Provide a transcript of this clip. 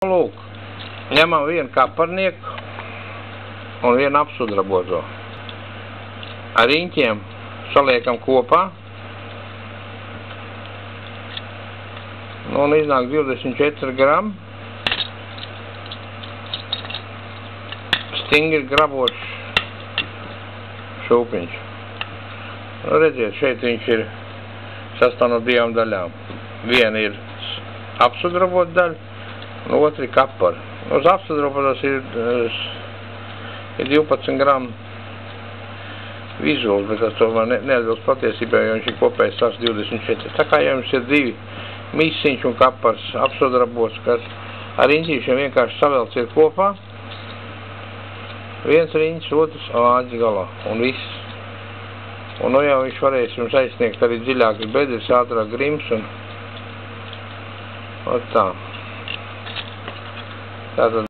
Lūk, ņemam vienu kaparnieku un vienu apsudrabozo. Ar riņķiem saliekam kopā. Un iznāk 24 grami. Stingri grabošs šūpiņš. Redziet, šeit viņš ir sastāv no divām daļām. Viena ir apsudrabot daļa, un otri kapari. Uz apsudrabotos ir 12 gramu vizuāls, bet tas tomēr neatbilst patiesībā, jo viņš ir kopējs tās 24. Tā kā jums ir divi mīsiņš un kapars apsudrabots, kas ar riņķīšiem vienkārši savelciet kopā. Viens riņķis, otrs āķis galā, un viss. Un nu jau viņš varēs jums aizsniegt arī dziļākas bedres, ātrāk grims un tā. Tātad